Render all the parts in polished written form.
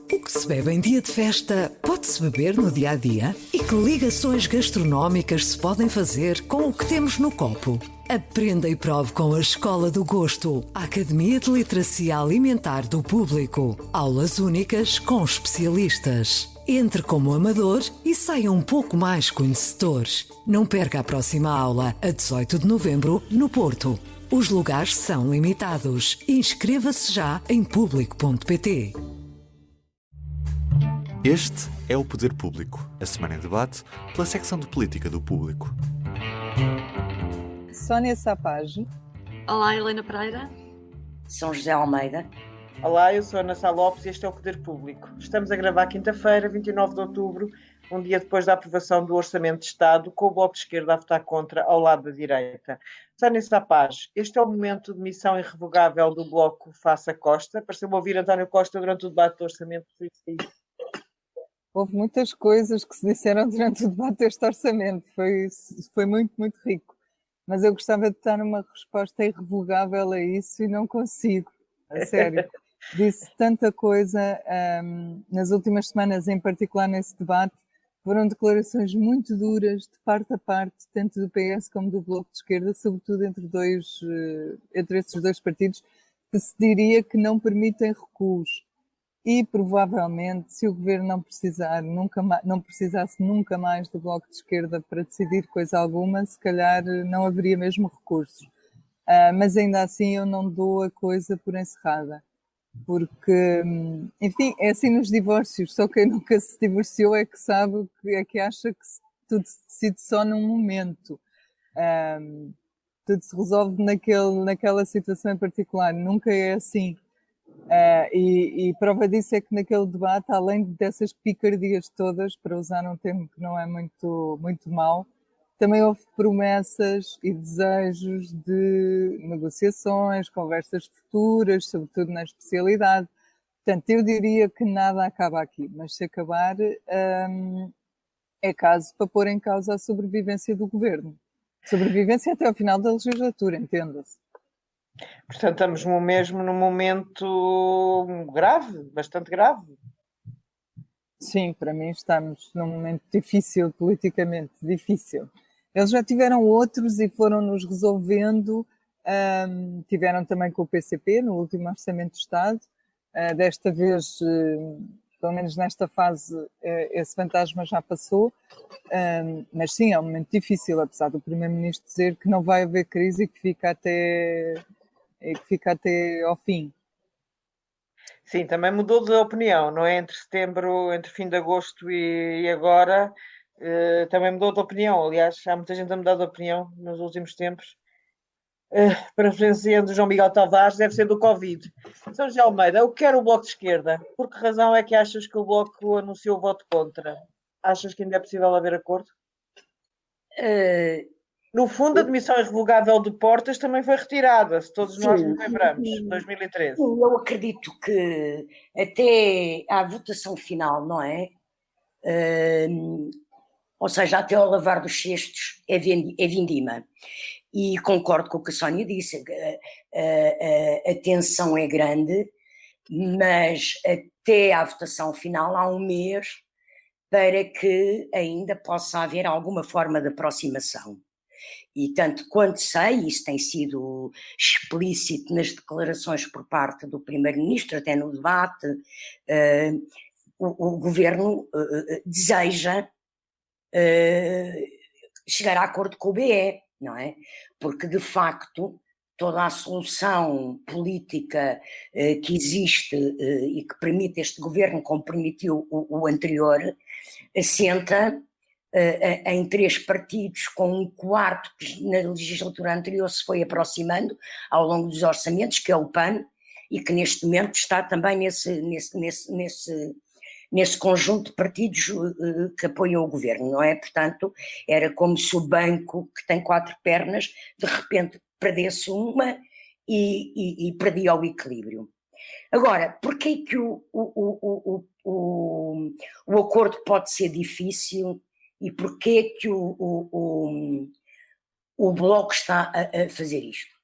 O que se bebe em dia de festa pode-se beber no dia a dia? E que ligações gastronómicas se podem fazer com o que temos no copo? Aprenda e prove com a Escola do Gosto, a Academia de Literacia Alimentar do Público. Aulas únicas com especialistas. Entre como amador e saia um pouco mais conhecedor. Não perca a próxima aula, a 18 de novembro, no Porto. Os lugares são limitados. Inscreva-se já em público.pt. Este é o Poder Público, a semana em debate pela secção de política do Público. Sónia Sapage. Olá, Helena Pereira. São José Almeida. Olá, eu sou Ana Sá Lopes e este é o Poder Público. Estamos a gravar quinta-feira, 29 de outubro, um dia depois da aprovação do Orçamento de Estado, com o Bloco de Esquerda a votar contra ao lado da direita. Sónia Sapage, este é o momento de missão irrevogável do Bloco face a Costa. Pareceu-me ouvir António Costa durante o debate do Orçamento. Houve muitas coisas que se disseram durante o debate deste orçamento. Foi muito, muito rico. Mas eu gostava de dar uma resposta irrevogável a isso e não consigo. A sério. Disse tanta coisa nas últimas semanas, em particular nesse debate. Foram declarações muito duras, de parte a parte, tanto do PS como do Bloco de Esquerda, sobretudo entre esses dois partidos, que se diria que não permitem recuos. E, provavelmente, se o Governo não precisasse nunca mais do Bloco de Esquerda para decidir coisa alguma, se calhar não haveria mesmo recursos. Mas ainda assim eu não dou a coisa por encerrada. Porque, enfim, é assim nos divórcios, só quem nunca se divorciou é que sabe, é que acha que tudo se decide só num momento. Tudo se resolve naquela situação em particular, nunca é assim. E prova disso é que naquele debate, além dessas picardias todas, para usar um termo que não é muito, muito mau, também houve promessas e desejos de negociações, conversas futuras, sobretudo na especialidade. Portanto, eu diria que nada acaba aqui, mas se acabar, é caso para pôr em causa a sobrevivência do Governo. Sobrevivência até ao final da legislatura, entenda-se. Portanto, estamos mesmo num momento grave, bastante grave. Sim, para mim estamos num momento difícil, politicamente difícil. Eles já tiveram outros e foram-nos resolvendo. Tiveram também com o PCP, no último Orçamento de Estado. Desta vez, pelo menos nesta fase, esse fantasma já passou. Mas sim, é um momento difícil, apesar do Primeiro-Ministro dizer que não vai haver crise e que fica até ao fim. Sim, também mudou de opinião, não é? Entre fim de agosto e agora, também mudou de opinião. Aliás, há muita gente a mudar de opinião nos últimos tempos. Parafraseando João Miguel Tavares, deve ser do Covid. São José Almeida, eu quero o Bloco de Esquerda. Por que razão é que achas que o Bloco anunciou o voto contra? Achas que ainda é possível haver acordo? No fundo, a demissão irrevogável de Portas também foi retirada, se todos nós nos lembramos, 2013. Eu acredito que até à votação final, não é? Ou seja, até ao lavar dos cestos é vindima. E concordo com o que a Sónia disse, a tensão é grande, mas até à votação final há um mês para que ainda possa haver alguma forma de aproximação. E tanto quanto sei, isso tem sido explícito nas declarações por parte do Primeiro-Ministro, até no debate, o Governo deseja chegar a acordo com o BE, não é? Porque, de facto, toda a solução política que existe e que permite este Governo, como permitiu o anterior, assenta em três partidos, com um quarto que na legislatura anterior se foi aproximando ao longo dos orçamentos, que é o PAN, e que neste momento está também nesse conjunto de partidos que apoiam o Governo, não é? Portanto, era como se o banco, que tem quatro pernas, de repente perdesse uma e perdia o equilíbrio. Agora, porquê que o acordo pode ser difícil e porquê que o Bloco está a fazer isto?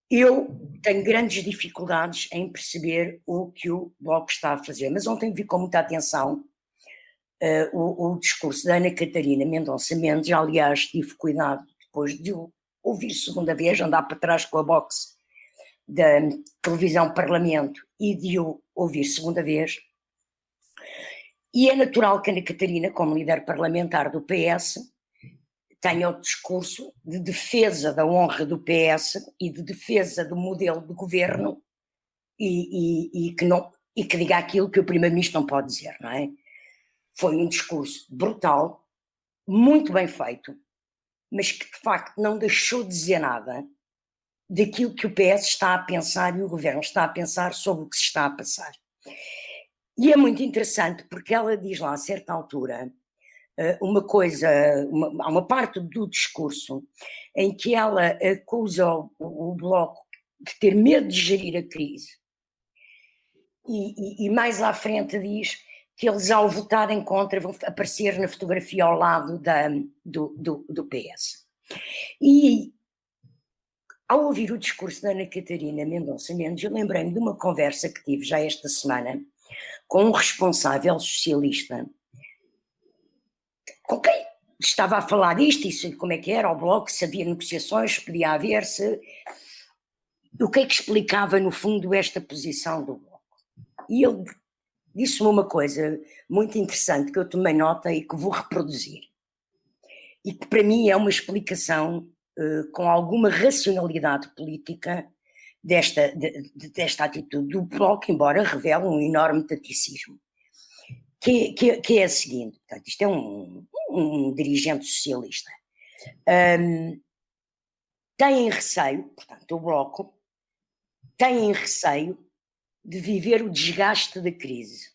Eu tenho grandes dificuldades em perceber o que o Bloco está a fazer, mas ontem vi com muita atenção o discurso da Ana Catarina Mendonça Mendes. Aliás, tive cuidado depois de o ouvir segunda vez, andar para trás com a box da televisão Parlamento e de o ouvir segunda vez. E é natural que a Ana Catarina, como líder parlamentar do PS, tenha o discurso de defesa da honra do PS e de defesa do modelo de governo e que diga aquilo que o Primeiro-Ministro não pode dizer, não é? Foi um discurso brutal, muito bem feito, mas que de facto não deixou de dizer nada daquilo que o PS está a pensar e o governo está a pensar sobre o que se está a passar. E é muito interessante porque ela diz lá a certa altura uma coisa, há uma parte do discurso em que ela acusa o Bloco de ter medo de gerir a crise e mais à frente diz que eles, ao votarem contra, vão aparecer na fotografia ao lado do PS. E ao ouvir o discurso da Ana Catarina Mendonça Mendes, eu lembrei-me de uma conversa que tive já esta semana com um responsável socialista com quem estava a falar disto, e como é que era o Bloco, se havia negociações, se podia haver, o que é que explicava no fundo esta posição do Bloco. E ele disse-me uma coisa muito interessante que eu tomei nota e que vou reproduzir, e que para mim é uma explicação com alguma racionalidade política desta atitude do Bloco, embora revele um enorme taticismo, que é a seguinte. Portanto, isto é um dirigente socialista. Têm receio, portanto, o Bloco têm receio de viver o desgaste da crise.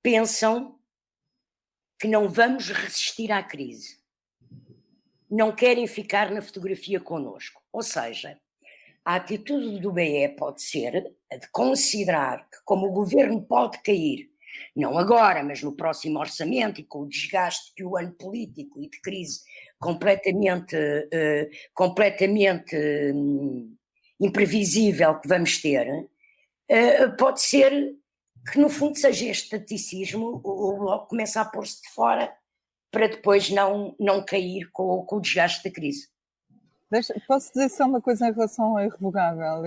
Pensam que não vamos resistir à crise. Não querem ficar na fotografia connosco. Ou seja, a atitude do BE pode ser a de considerar que, como o governo pode cair, não agora, mas no próximo orçamento, e com o desgaste que o ano político e de crise completamente imprevisível que vamos ter, pode ser que no fundo seja este taticismo, o Bloco começa a pôr-se de fora para depois não cair com o desgaste da crise. Posso dizer só uma coisa em relação ao irrevogável?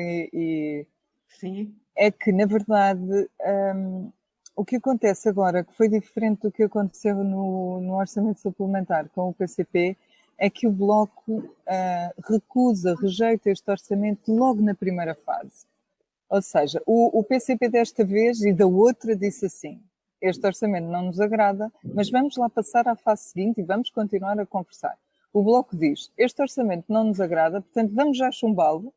Sim. É que, na verdade, o que acontece agora, que foi diferente do que aconteceu no orçamento suplementar com o PCP, é que o Bloco rejeita este orçamento logo na primeira fase. Ou seja, o PCP desta vez e da outra disse assim: este orçamento não nos agrada, mas vamos lá passar à fase seguinte e vamos continuar a conversar. O Bloco diz: este orçamento não nos agrada, portanto vamos já chumbá-lo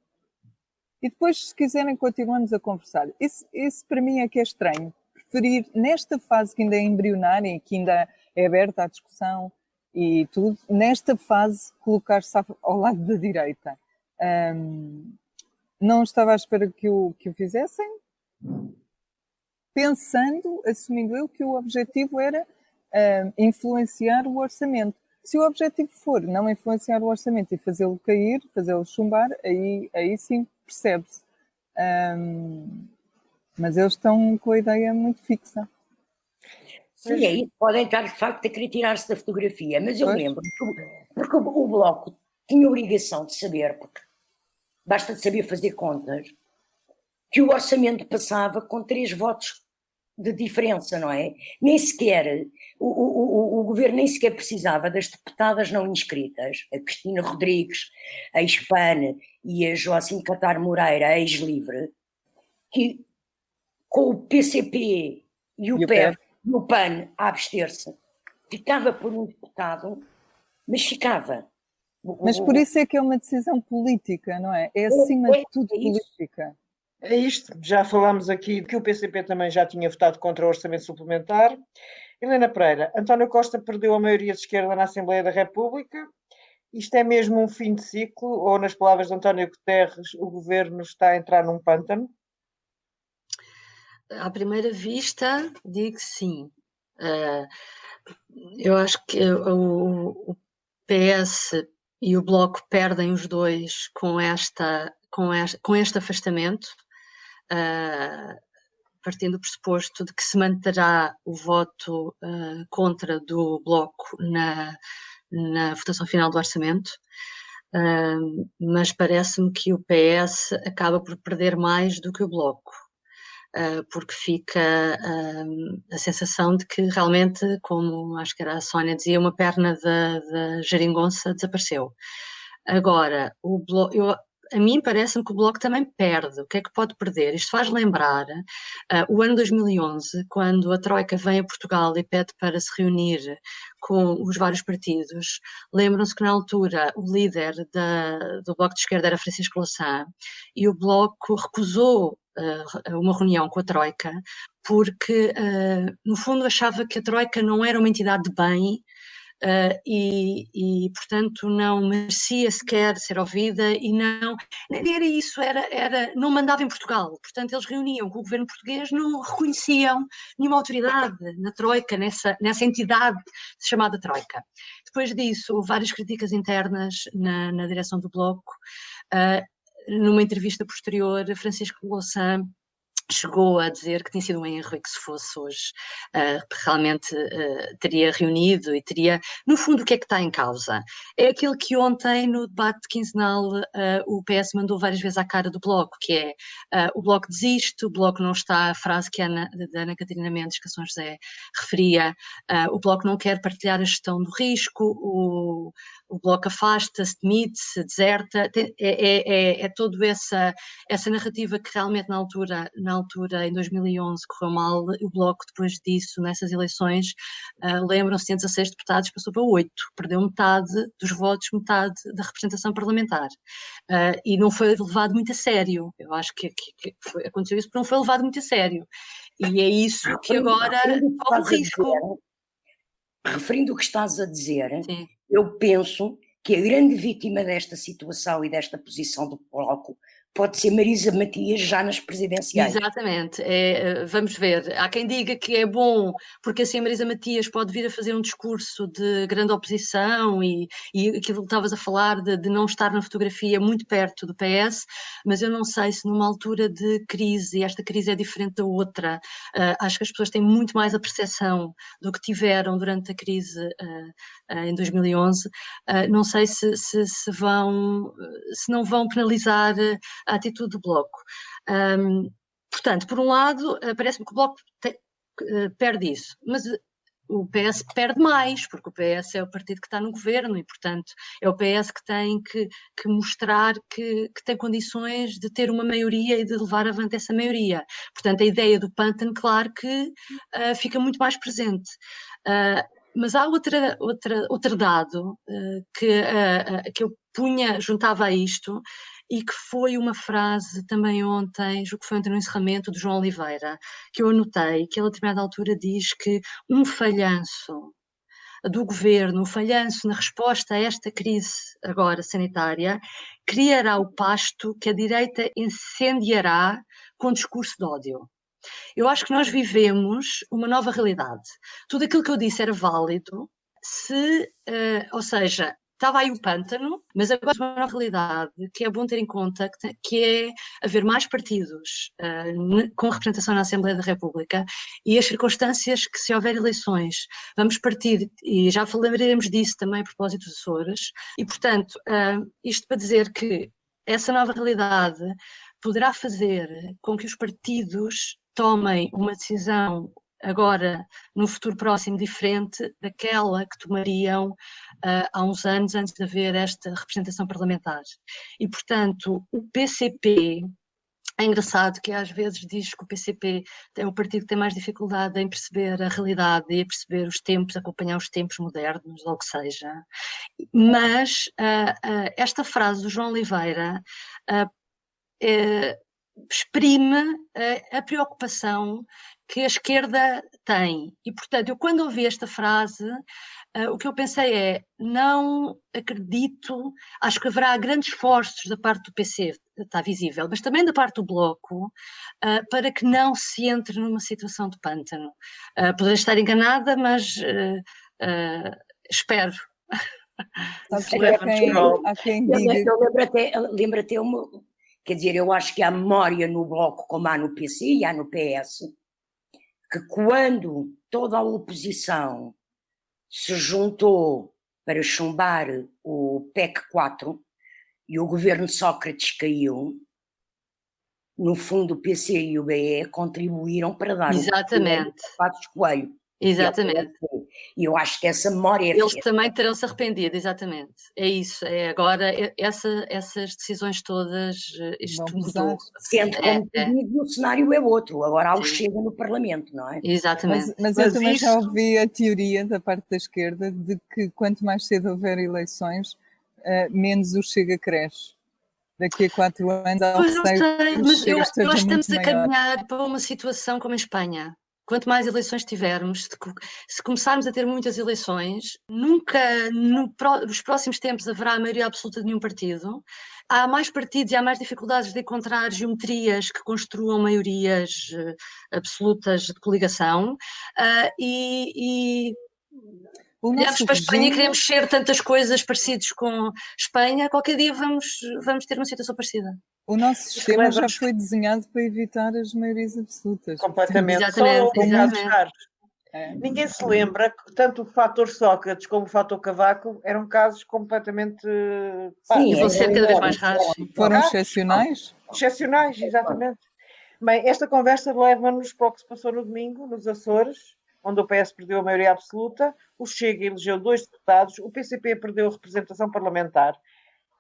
e depois, se quiserem, continuamos a conversar. Isso para mim é que é estranho. Preferir, nesta fase que ainda é embrionária e que ainda é aberta à discussão e tudo, nesta fase colocar-se ao lado da direita. Não estava à espera que o fizessem, pensando, assumindo eu, que o objetivo era influenciar o orçamento. Se o objetivo for não influenciar o orçamento e fazê-lo cair, fazê-lo chumbar, aí sim percebe-se. Mas eles estão com a ideia muito fixa. Sim, aí podem estar de facto a querer tirar-se da fotografia, mas eu lembro porque o Bloco tinha obrigação de saber, porque basta de saber fazer contas, que o orçamento passava com 3 votos de diferença, não é? Nem sequer, o governo nem sequer precisava das deputadas não inscritas, a Cristina Rodrigues, a ex-PAN e a Joacim Catar Moreira, a ex-LIVRE, que com o PCP e o PER e o PAN a abster-se, ficava por um deputado, mas ficava. Mas por isso é que é uma decisão política, não é? É acima de tudo política. É isto, já falámos aqui que o PCP também já tinha votado contra o orçamento suplementar. Helena Pereira, António Costa perdeu a maioria de esquerda na Assembleia da República. Isto é mesmo um fim de ciclo, ou nas palavras de António Guterres, o governo está a entrar num pântano? À primeira vista, digo sim. Eu acho que o PS e o Bloco perdem os dois com com este afastamento, partindo do pressuposto de que se manterá o voto contra do Bloco na votação final do orçamento, mas parece-me que o PS acaba por perder mais do que o Bloco, porque fica a sensação de que realmente, como acho que era a Sónia dizia, uma perna da geringonça desapareceu. Agora, a mim parece-me que o Bloco também perde. O que é que pode perder? Isto faz lembrar o ano 2011, quando a Troika vem a Portugal e pede para se reunir com os vários partidos. Lembram-se que na altura o líder do Bloco de Esquerda era Francisco Louçã e o Bloco recusou uma reunião com a Troika porque, no fundo, achava que a Troika não era uma entidade de bem, e portanto não merecia sequer ser ouvida e nem era isso, não mandava em Portugal, portanto eles reuniam com o governo português, não reconheciam nenhuma autoridade na Troika, nessa entidade chamada Troika. Depois disso, houve várias críticas internas na direção do Bloco. Numa entrevista posterior, Francisco Louçã chegou a dizer que tinha sido um erro e que se fosse hoje realmente teria reunido e teria, no fundo, o que é que está em causa? É aquilo que ontem no debate quinzenal o PS mandou várias vezes à cara do Bloco, que é o Bloco desiste, o Bloco não está, a frase que a Ana Catarina Mendes, que a São José referia, o Bloco não quer partilhar a gestão do risco, o Bloco afasta-se, demite-se, deserta, é toda essa narrativa que realmente na altura, em 2011, correu mal. O Bloco, depois disso, nessas eleições, lembram-se, tinha 16 deputados, passou para 8, perdeu metade dos votos, metade da representação parlamentar. E não foi levado muito a sério. Eu acho que aconteceu isso porque não foi levado muito a sério. E é isso que agora corre o risco. Referindo o que estás a dizer, Sim. Eu penso que a grande vítima desta situação e desta posição do Bloco pode ser Marisa Matias já nas presidenciais. Exatamente, vamos ver, há quem diga que é bom porque assim a Marisa Matias pode vir a fazer um discurso de grande oposição e aquilo que estavas a falar de não estar na fotografia muito perto do PS, mas eu não sei se numa altura de crise, e esta crise é diferente da outra, acho que as pessoas têm muito mais a percepção do que tiveram durante a crise em 2011, não sei se não vão penalizar a atitude do Bloco. Portanto, por um lado, parece-me que o Bloco perde isso, mas o PS perde mais, porque o PS é o partido que está no governo e, portanto, é o PS que tem que mostrar que tem condições de ter uma maioria e de levar avante essa maioria. Portanto, a ideia do pântano, claro que fica muito mais presente. Mas há outro dado que eu juntava a isto, e que foi uma frase também ontem, julgo que foi ontem no encerramento do João Oliveira, que eu anotei, que ele a determinada altura diz que um falhanço do governo, um falhanço na resposta a esta crise agora sanitária, criará o pasto que a direita incendiará com discurso de ódio. Eu acho que nós vivemos uma nova realidade. Tudo aquilo que eu disse era válido ou seja, estava aí o pântano, mas agora uma nova realidade que é bom ter em conta, que é haver mais partidos com representação na Assembleia da República e as circunstâncias que, se houver eleições, vamos partir, e já falaremos disso também a propósito dos Açores, e portanto, isto para dizer que essa nova realidade poderá fazer com que os partidos tomem uma decisão agora, no futuro próximo, diferente daquela que tomariam há uns anos, antes de haver esta representação parlamentar. E, portanto, o PCP, é engraçado que às vezes diz que o PCP é o partido que tem mais dificuldade em perceber a realidade e a perceber os tempos, acompanhar os tempos modernos, ou o que seja, mas esta frase do João Oliveira exprime a preocupação que a esquerda tem. E, portanto, eu quando ouvi esta frase, o que eu pensei é, não acredito, acho que haverá grandes esforços da parte do PC, está visível, mas também da parte do Bloco, para que não se entre numa situação de pântano. Poderei estar enganada, mas espero. Sabes que há quem diga... Eu lembro até Quer dizer, eu acho que há memória no Bloco, como há no PC e há no PS, que quando toda a oposição se juntou para chumbar o PEC 4 e o governo Sócrates caiu, no fundo o PC e o BE contribuíram para dar Exatamente. o Passos Coelho. Exatamente. E eu acho que essa memória é Eles também terão se arrependido, exatamente. É isso, é agora essas decisões todas, isto mudou. Sendo como tu dizes, o cenário é outro, agora há o Chega no Parlamento, não é? Exatamente. Mas eu também já ouvi a teoria da parte da esquerda de que quanto mais cedo houver eleições, menos o Chega cresce. Daqui a 4 anos há Pois não sei, mas eu acho que estamos a maior. caminhar para uma situação como em Espanha. Quanto mais eleições tivermos, se começarmos a ter muitas eleições, nunca nos próximos tempos haverá a maioria absoluta de nenhum partido. Há mais partidos e há mais dificuldades de encontrar geometrias que construam maiorias absolutas de coligação. Olhamos para a Espanha e queremos ser tantas coisas parecidas com Espanha, qualquer dia vamos ter uma situação parecida. O nosso sistema já foi desenhado para evitar as maiorias absolutas. Completamente. Exatamente. Ninguém se lembra que tanto o fator Sócrates como o fator Cavaco eram casos completamente... e vão ser cada vez mais raros. Foram excepcionais? Excepcionais, exatamente. Bem, esta conversa leva-nos para o que se passou no domingo, nos Açores, onde o PS perdeu a maioria absoluta, o Chega elegeu 2 deputados, o PCP perdeu a representação parlamentar.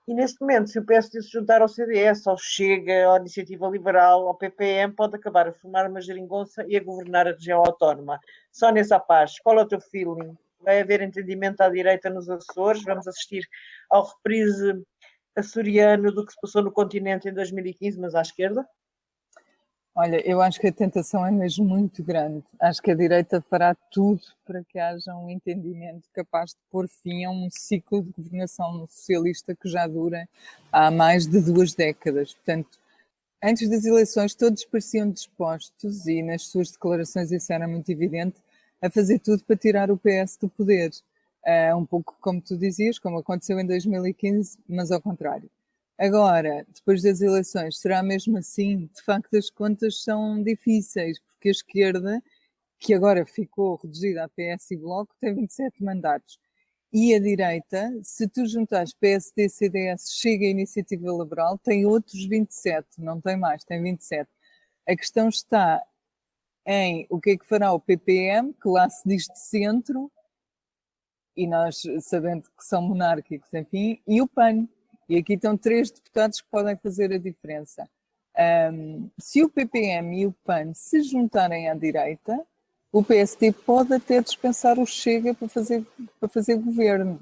E neste momento, se o PSD se juntar ao CDS, ao Chega, à Iniciativa Liberal, ao PPM, pode acabar a formar uma geringonça e a governar a região autónoma. Sónia Sapaz, qual é o teu feeling? Vai haver entendimento à direita nos Açores? Vamos assistir ao reprise açoriano do que se passou no continente em 2015, mas à esquerda? Olha, eu acho que a tentação é mesmo muito grande. Acho que a direita fará tudo para que haja um entendimento capaz de pôr fim a um ciclo de governação socialista que já dura há mais de 2 décadas. Portanto, antes das eleições todos pareciam dispostos, e nas suas declarações isso era muito evidente, a fazer tudo para tirar o PS do poder. Um pouco como tu dizias, como aconteceu em 2015, mas ao contrário. Agora, depois das eleições, será mesmo assim? De facto, as contas são difíceis, porque a esquerda, que agora ficou reduzida a PS e Bloco, tem 27 mandatos. E a direita, se tu juntares PSD, CDS, Chega e Iniciativa Liberal, tem outros 27, não tem mais, tem 27. A questão está em o que é que fará o PPM, que lá se diz de centro, e nós sabendo que são monárquicos, enfim, e o PAN. E aqui estão 3 deputados que podem fazer a diferença. Se o PPM e o PAN se juntarem à direita, o PSD pode até dispensar o Chega para fazer governo.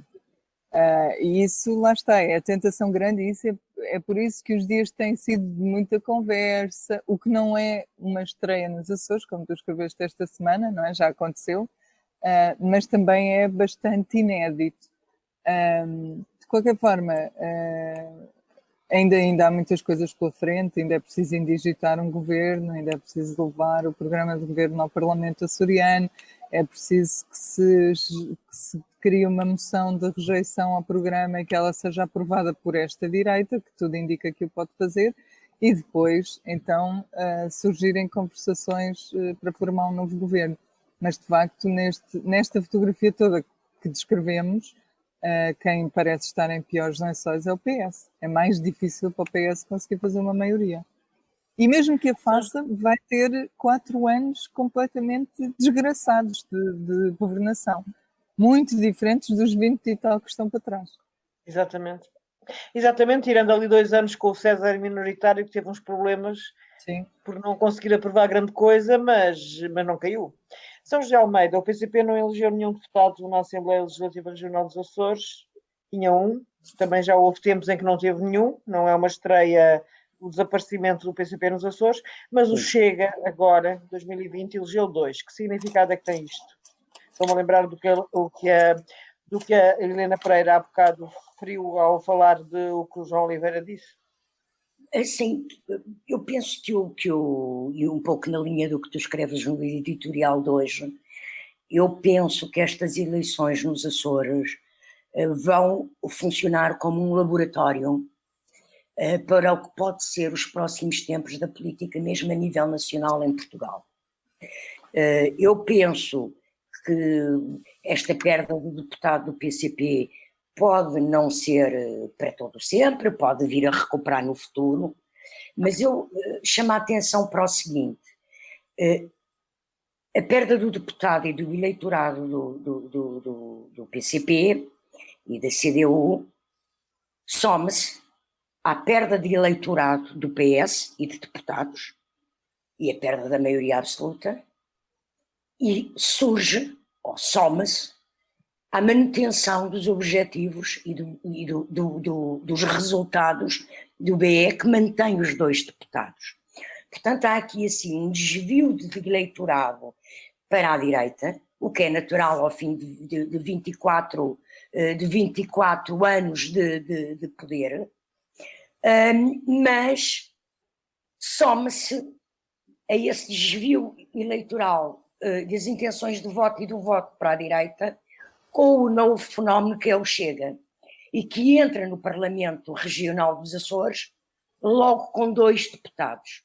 E isso, lá está, é a tentação grande, e isso é por isso que os dias têm sido de muita conversa, o que não é uma estreia nos Açores, como tu escreveste esta semana, não é? Já aconteceu, mas também é bastante inédito. De qualquer forma, ainda há muitas coisas pela frente, ainda é preciso indigitar um governo, ainda é preciso levar o programa de governo ao Parlamento açoriano, é preciso que se crie uma moção de rejeição ao programa e que ela seja aprovada por esta direita, que tudo indica que o pode fazer, e depois, então, surgirem conversações para formar um novo governo. Mas, de facto, nesta fotografia toda que descrevemos, quem parece estar em piores lençóis é o PS. É mais difícil para o PS conseguir fazer uma maioria. E mesmo que a faça, vai ter 4 anos completamente desgraçados de governação. Muito diferentes dos 20 e tal que estão para trás. Exatamente. Exatamente, tirando ali 2 anos com o César minoritário, que teve uns problemas por não conseguir aprovar grande coisa, mas não caiu. São José Almeida, o PCP não elegeu nenhum deputado na Assembleia Legislativa Regional dos Açores, tinha um, também já houve tempos em que não teve nenhum, não é uma estreia o desaparecimento do PCP nos Açores, mas o Chega, agora, 2020, elegeu 2. Que significado é que tem isto? Estou-me a lembrar do que a Helena Pereira há bocado referiu ao falar o que o João Oliveira disse. Assim, eu penso que e um pouco na linha do que tu escreves no editorial de hoje, eu penso que estas eleições nos Açores vão funcionar como um laboratório para o que pode ser os próximos tempos da política, mesmo a nível nacional em Portugal. Eu penso que esta perda do deputado do PCP pode não ser para todo sempre, pode vir a recuperar no futuro, mas eu chamo a atenção para o seguinte: a perda do deputado e do eleitorado do PCP e da CDU soma-se à perda de eleitorado do PS e de deputados e a perda da maioria absoluta, e surge, ou soma-se, à manutenção dos objetivos e dos resultados do BE, que mantém os 2 deputados. Portanto, há aqui assim um desvio de eleitorado para a direita, o que é natural ao fim de 24 anos de poder, mas soma-se a esse desvio eleitoral das intenções de voto e do voto para a direita com o novo fenómeno que é o Chega, e que entra no Parlamento Regional dos Açores logo com 2 deputados.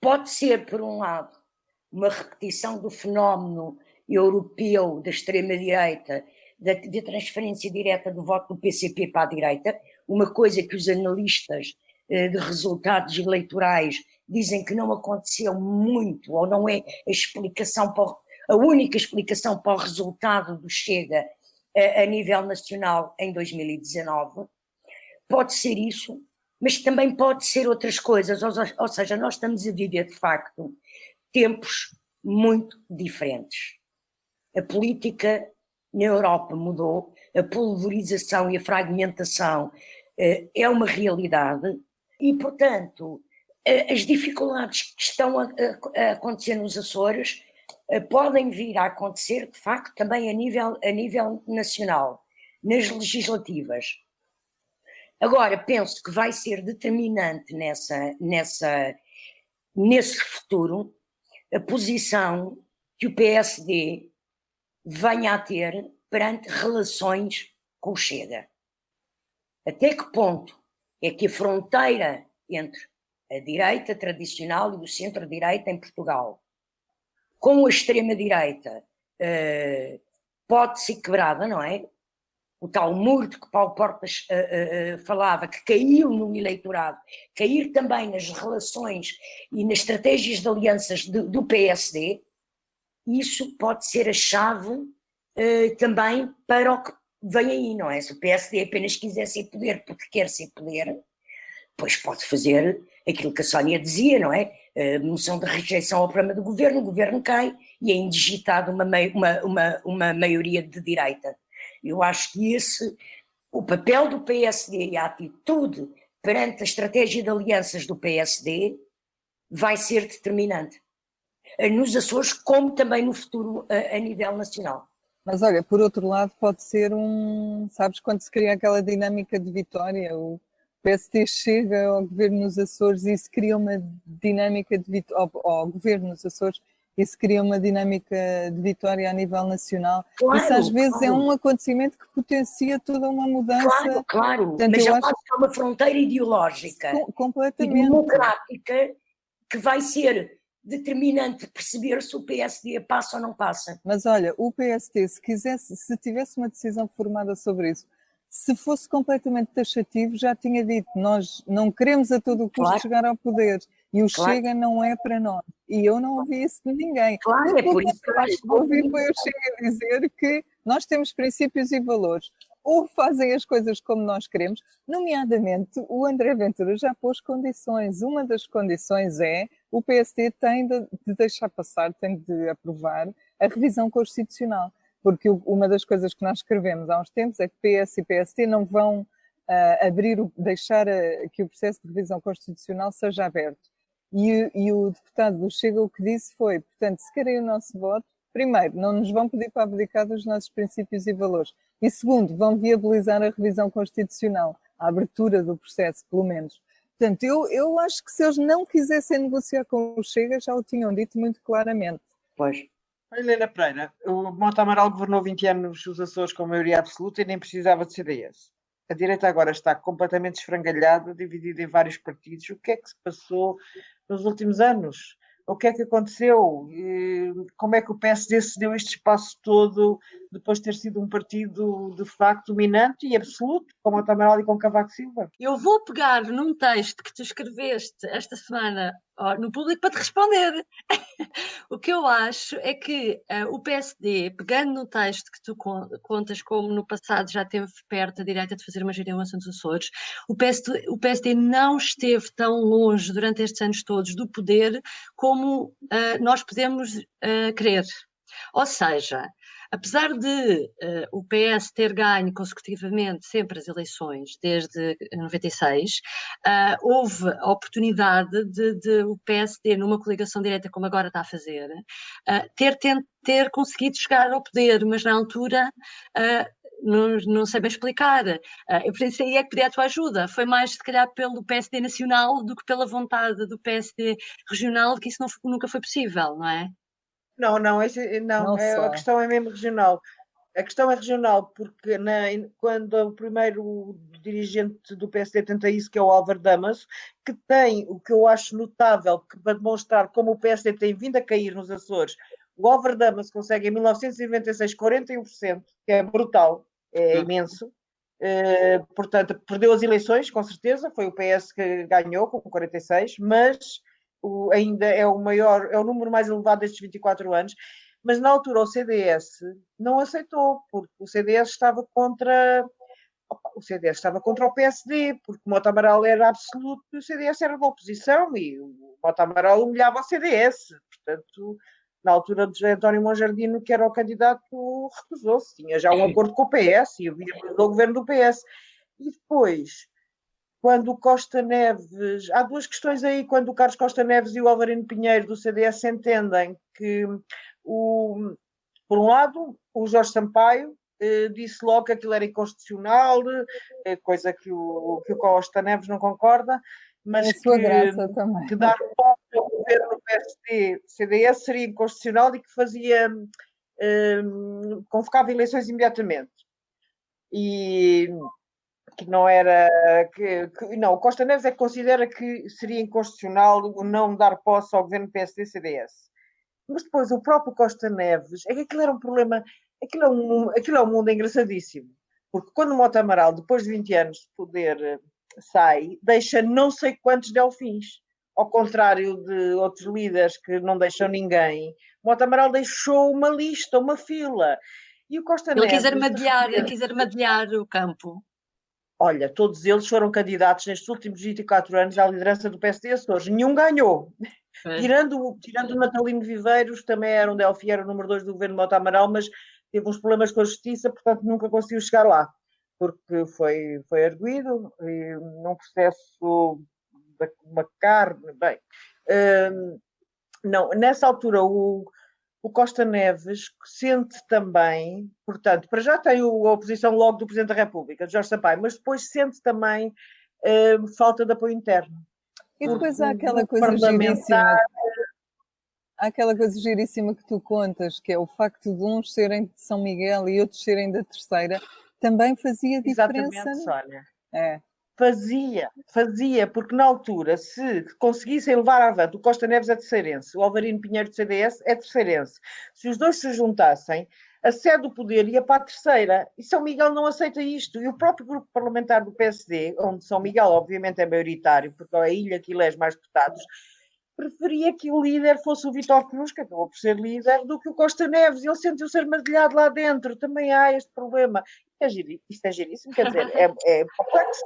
Pode ser, por um lado, uma repetição do fenómeno europeu da extrema-direita, da transferência direta do voto do PCP para a direita, uma coisa que os analistas de resultados eleitorais dizem que não aconteceu muito, ou não é a única explicação para o resultado do Chega a nível nacional em 2019. Pode ser isso, mas também pode ser outras coisas, ou seja, nós estamos a viver de facto tempos muito diferentes. A política na Europa mudou, a pulverização e a fragmentação é uma realidade e, portanto, as dificuldades que estão a acontecer nos Açores podem vir a acontecer, de facto, também a nível nacional, nas legislativas. Agora, penso que vai ser determinante nesse futuro a posição que o PSD venha a ter perante relações com o Chega. Até que ponto é que a fronteira entre a direita tradicional e o centro-direita em Portugal com a extrema-direita pode ser quebrada, não é? O tal muro de que Paulo Portas falava, que caiu no eleitorado, cair também nas relações e nas estratégias de alianças do PSD, isso pode ser a chave também para o que vem aí, não é? Se o PSD apenas quiser ser poder porque quer ser poder, pois pode fazer aquilo que a Sónia dizia, não é? Moção de rejeição ao programa do governo, o governo cai e é indigitado uma maioria de direita. Eu acho que o papel do PSD e a atitude perante a estratégia de alianças do PSD vai ser determinante. Nos Açores, como também no futuro a nível nacional. Mas olha, por outro lado, pode ser sabes, quando se cria aquela dinâmica de vitória, o PSD chega ao governo nos Açores e se cria uma dinâmica de vitória, ao governo nos Açores, e se cria uma dinâmica de vitória a nível nacional. Claro, isso às vezes claro. É um acontecimento que potencia toda uma mudança. Claro, Portanto, mas já passa a uma fronteira ideológica completamente e democrática que vai ser determinante perceber se o PSD passa ou não passa. Mas olha, o PSD, se tivesse uma decisão formada sobre isso, se fosse completamente taxativo, já tinha dito, nós não queremos a todo o custo chegar ao poder e o Chega não é para nós. E eu não ouvi isso de ninguém. Claro, é por isso que eu acho que ouvi foi o Chega dizer que nós temos princípios e valores. Ou fazem as coisas como nós queremos, nomeadamente o André Ventura já pôs condições. Uma das condições é o PSD tem de deixar passar, tem de aprovar a revisão constitucional. Porque uma das coisas que nós escrevemos há uns tempos é que PS e PSD não vão deixar que o processo de revisão constitucional seja aberto. E o deputado do Chega o que disse foi, portanto, se querem o nosso voto, primeiro, não nos vão pedir para abdicar dos nossos princípios e valores. E segundo, vão viabilizar a revisão constitucional, a abertura do processo, pelo menos. Portanto, eu acho que se eles não quisessem negociar com o Chega, já o tinham dito muito claramente. Pois. Helena Pereira, o Mota Amaral governou 20 anos os Açores com maioria absoluta e nem precisava de CDS. A direita agora está completamente esfrangalhada, dividida em vários partidos. O que é que se passou nos últimos anos? O que é que aconteceu? Como é que o PSD se deu este espaço todo depois de ter sido um partido de facto dominante e absoluto, como o Amaral e com Cavaco Silva? Eu vou pegar num texto que tu escreveste esta semana no Público para te responder. O que eu acho é que o PSD, pegando no texto que tu contas como no passado já esteve perto da direita de fazer uma geringonça dos Açores, o PSD não esteve tão longe durante estes anos todos do poder como nós podemos crer. Ou seja, apesar de o PS ter ganho consecutivamente sempre as eleições desde 96, houve a oportunidade de o PSD, numa coligação direta como agora está a fazer, ter conseguido chegar ao poder, mas na altura não sei bem explicar. Eu pensei aí é que pedi a tua ajuda. Foi mais, se calhar, pelo PSD nacional do que pela vontade do PSD regional, que isso nunca foi possível, não é? Não, não, Não a sei. questão é mesmo regional. A questão é regional porque quando o primeiro dirigente do PSD tenta isso, que é o Álvaro Damaso, que tem o que eu acho notável, que para demonstrar como o PSD tem vindo a cair nos Açores, o Álvaro Damaso consegue em 1996 41%, que é brutal, é imenso. Portanto, perdeu as eleições, com certeza, foi o PS que ganhou com 46%, mas ainda é o maior, é o número mais elevado destes 24 anos. Mas na altura o CDS não aceitou, porque o CDS estava contra o PSD, porque o Mota Amaral era absoluto e o CDS era da oposição e o Mota Amaral humilhava o CDS. Portanto, na altura de José António Monjardino, que era o candidato, recusou-se. Tinha já um acordo com o PS e havia o governo do PS. E depois, quando o Costa Neves... Há duas questões aí, quando o Carlos Costa Neves e o Alvarino Pinheiro do CDS entendem que... por um lado, o Jorge Sampaio disse logo que aquilo era inconstitucional, coisa que o Costa Neves não concorda, mas É a sua graça também. que dar posse ao governo do PSD-CDS seria inconstitucional e que fazia convocava eleições imediatamente. E que não era... não, o Costa Neves é que considera que seria inconstitucional não dar posse ao governo PSD-CDS. Mas depois o próprio Costa Neves, é que aquilo era um problema, aquilo é um mundo engraçadíssimo, porque quando o Mota Amaral, depois de 20 anos de poder, sai, deixa não sei quantos delfins, ao contrário de outros líderes que não deixam ninguém. O Mota Amaral deixou uma lista, uma fila, e o Costa Ele Neves... quis armadilhar o campo. Olha, todos eles foram candidatos nestes últimos 24 anos à liderança do PSD Açores, nenhum ganhou. Tirando o Natalino Viveiros, também era um Delphi, era o número 2 do governo de Mota Amaral, mas teve uns problemas com a justiça, portanto nunca conseguiu chegar lá, porque foi arguido num processo de uma carne. Bem, não, nessa altura o Costa Neves sente também, portanto, para já tem a oposição logo do Presidente da República, de Jorge Sampaio, mas depois sente também falta de apoio interno. E depois há aquela coisa giríssima. Há aquela coisa giríssima que tu contas, que é o facto de uns serem de São Miguel e outros serem da Terceira, também fazia diferença. Exatamente, Sónia. É. Fazia, porque na altura, se conseguissem levar avante, o Costa Neves é terceirense, o Alvarino Pinheiro do CDS é terceirense. Se os dois se juntassem, a sede do poder ia para a Terceira. E São Miguel não aceita isto. E o próprio grupo parlamentar do PSD, onde São Miguel obviamente é maioritário, porque é a ilha que elege mais deputados, preferia que o líder fosse o Vítor Cruz, que acabou por ser líder, do que o Costa Neves. Ele sentiu-se armadilhado lá dentro. Também há este problema. Isto é giríssimo, quer dizer, é complexo.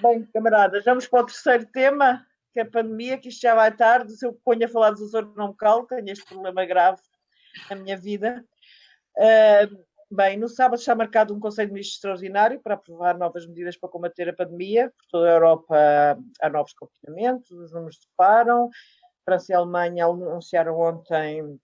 Bem, camaradas, vamos para o terceiro tema, que é a pandemia, que isto já vai tarde. Se eu ponho a falar dos Açores, não me calo, tenho este problema grave na minha vida. Bem, no sábado está marcado um Conselho de Ministros extraordinário para aprovar novas medidas para combater a pandemia. Por toda a Europa há novos confinamentos, os números disparam. França e Alemanha anunciaram ontem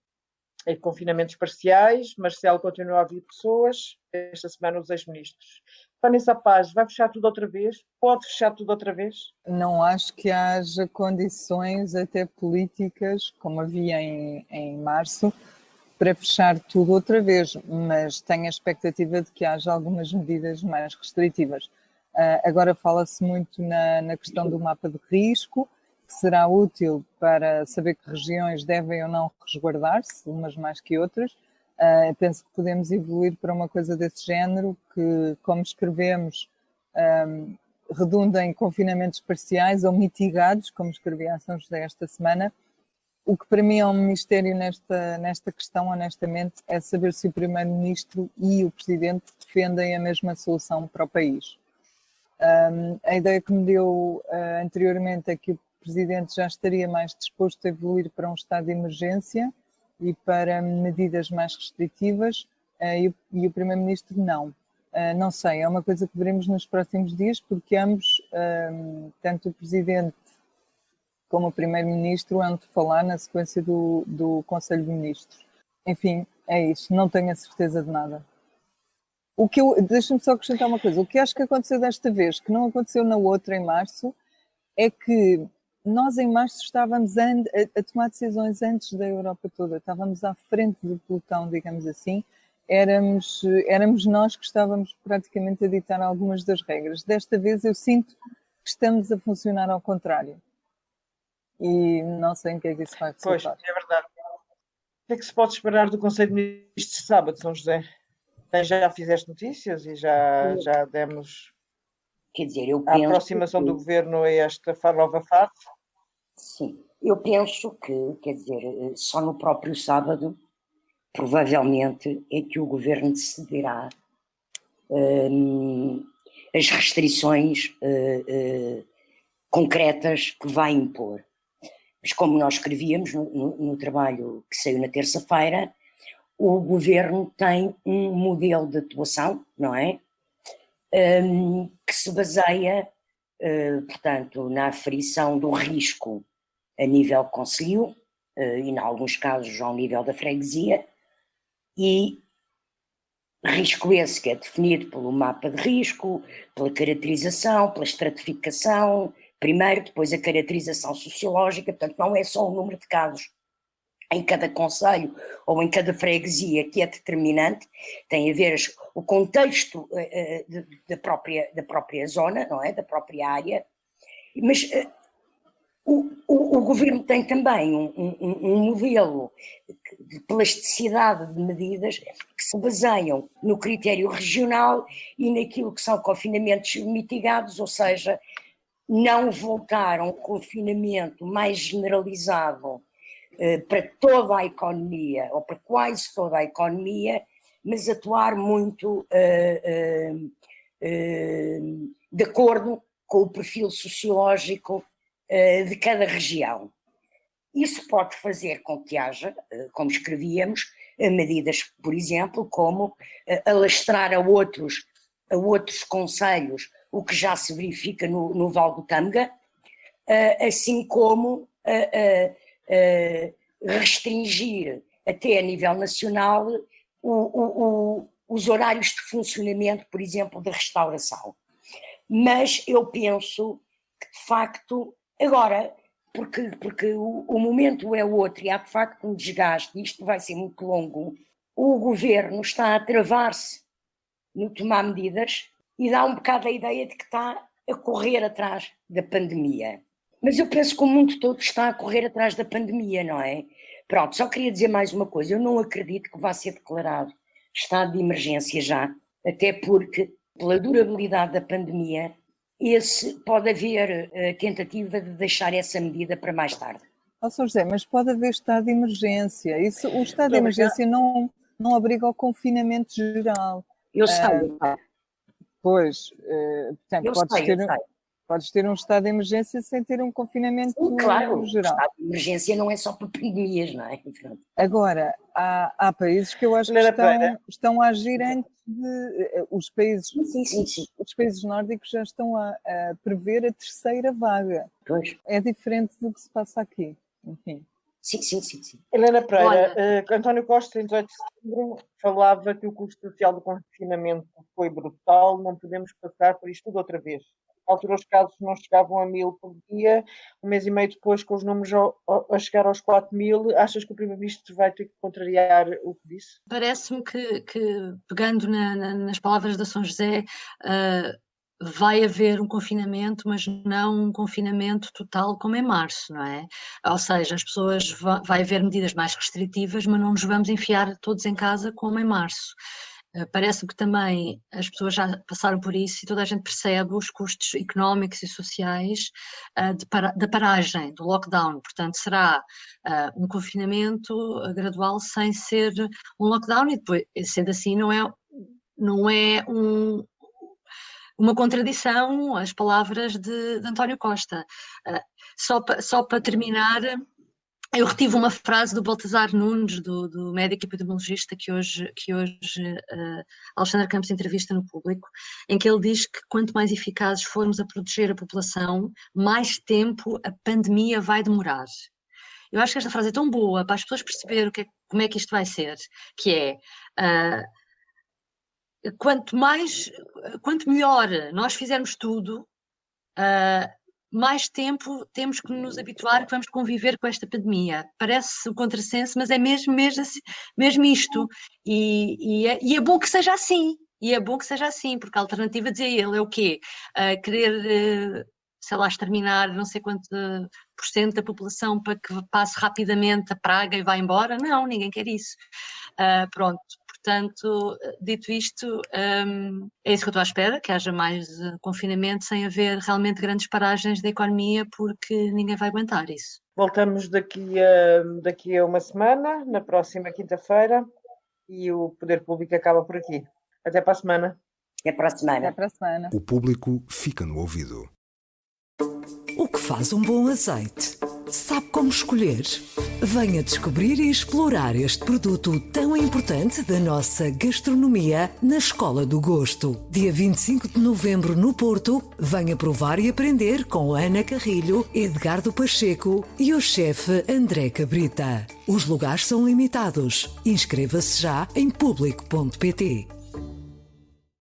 confinamentos parciais. Marcelo continua a vir pessoas. Esta semana os ex-ministros. Vanessa Paz, vai fechar tudo outra vez? Pode fechar tudo outra vez? Não acho que haja condições até políticas, como havia em março, para fechar tudo outra vez, mas tenho a expectativa de que haja algumas medidas mais restritivas. Agora fala-se muito na questão do mapa de risco, que será útil para saber que regiões devem ou não resguardar-se, umas mais que outras. Penso que podemos evoluir para uma coisa desse género, que, como escrevemos, redunda em confinamentos parciais ou mitigados, como escrevi a São José esta semana. O que para mim é um mistério nesta questão, honestamente, é saber se o Primeiro-Ministro e o Presidente defendem a mesma solução para o país. A ideia que me deu anteriormente é que o Presidente já estaria mais disposto a evoluir para um estado de emergência e para medidas mais restritivas, e o Primeiro-Ministro não. Não sei, é uma coisa que veremos nos próximos dias, porque ambos, tanto o Presidente como o Primeiro-Ministro, hão de falar na sequência do Conselho de Ministros. Enfim, é isso, não tenho a certeza de nada. Deixa-me só acrescentar uma coisa. O que acho que aconteceu desta vez, que não aconteceu na outra, em março, é que nós em março estávamos a tomar decisões antes da Europa toda, estávamos à frente do pelotão, digamos assim, éramos nós que estávamos praticamente a ditar algumas das regras. Desta vez eu sinto que estamos a funcionar ao contrário. E não sei em que é que isso vai resultar. Pois, é verdade. O que é que se pode esperar do Conselho de Ministros de sábado, São José? Já fizeste notícias e já demos Quer dizer, eu a penso aproximação do governo a esta nova fase? Sim, eu penso que, quer dizer, só no próprio sábado, provavelmente, é que o governo decidirá as restrições concretas que vai impor. Mas como nós escrevíamos no trabalho que saiu na terça-feira, o governo tem um modelo de atuação, não é? Que se baseia, portanto, na aferição do risco a nível concelho e, em alguns casos, ao nível da freguesia, e risco esse que é definido pelo mapa de risco, pela caracterização, pela estratificação, primeiro, depois a caracterização sociológica, portanto não é só o número de casos em cada concelho ou em cada freguesia que é determinante, tem a ver o contexto da própria zona, não é? Da própria área, mas o governo tem também um modelo de plasticidade de medidas que se baseiam no critério regional e naquilo que são confinamentos mitigados, ou seja, não voltar a um confinamento mais generalizado para toda a economia, ou para quase toda a economia, mas atuar muito de acordo com o perfil sociológico de cada região. Isso pode fazer com que haja, como escrevíamos, medidas, por exemplo, como alastrar a outros concelhos, o que já se verifica no Val do Tâmega, assim como restringir até a nível nacional os horários de funcionamento, por exemplo, da restauração. Mas eu penso que, de facto, agora, porque o momento é outro e há, de facto, um desgaste, isto vai ser muito longo, o governo está a travar-se no tomar medidas e dá um bocado a ideia de que está a correr atrás da pandemia. Mas eu penso que o mundo todo está a correr atrás da pandemia, não é? Pronto, só queria dizer mais uma coisa. Eu não acredito que vá ser declarado estado de emergência já, até porque, pela durabilidade da pandemia, pode haver a tentativa de deixar essa medida para mais tarde. Sr. José, mas pode haver estado de emergência. O estado de emergência não obriga ao confinamento geral. Eu sei. Pois, portanto, podes ter um estado de emergência sem ter um confinamento geral. O estado de emergência não é só para pandemias, não é? Agora, há países que eu acho que estão a agir antes de... Os países nórdicos já estão a prever a terceira vaga. Pois. É diferente do que se passa aqui. Enfim. Sim. Helena Pereira, António Costa, em 18 de setembro, falava que o custo social do confinamento foi brutal, não podemos passar por isto tudo outra vez. Na altura os casos não chegavam a 1000 por dia, um mês e meio depois, com os números a chegar aos 4000, achas que o Primeiro-Ministro vai ter que contrariar o que disse? Parece-me que pegando nas palavras da São José, vai haver um confinamento, mas não um confinamento total como em março, não é? Ou seja, as pessoas, vai haver medidas mais restritivas, mas não nos vamos enfiar todos em casa como em março. Parece-me que também as pessoas já passaram por isso e toda a gente percebe os custos económicos e sociais da paragem, do lockdown. Portanto, será um confinamento gradual sem ser um lockdown, e depois, sendo assim, não é uma contradição às palavras de António Costa. Só para terminar, eu retive uma frase do Baltazar Nunes, do médico epidemiologista que hoje Alexandre Campos entrevista no Público, em que ele diz que quanto mais eficazes formos a proteger a população, mais tempo a pandemia vai demorar. Eu acho que esta frase é tão boa para as pessoas perceberem como é que isto vai ser, que é... quanto melhor nós fizermos tudo, mais tempo temos que nos habituar que vamos conviver com esta pandemia. Parece um contrassenso, mas é mesmo isto. E é bom que seja assim. E é bom que seja assim, porque a alternativa, dizia ele, é o quê? Querer, sei lá, exterminar não sei quanto por cento da população para que passe rapidamente a praga e vá embora? Não, ninguém quer isso. Pronto. Portanto, dito isto, é isso que eu estou à espera, que haja mais confinamento sem haver realmente grandes paragens da economia, porque ninguém vai aguentar isso. Voltamos daqui a uma semana, na próxima quinta-feira, e o Poder Público acaba por aqui. Até para a semana. Até para a semana. Até para a semana. O Público fica no ouvido. O que faz um bom azeite? Sabe como escolher? Venha descobrir e explorar este produto tão importante da nossa gastronomia na Escola do Gosto. Dia 25 de novembro no Porto, venha provar e aprender com Ana Carrilho, Edgardo Pacheco e o chefe André Cabrita. Os lugares são limitados. Inscreva-se já em público.pt.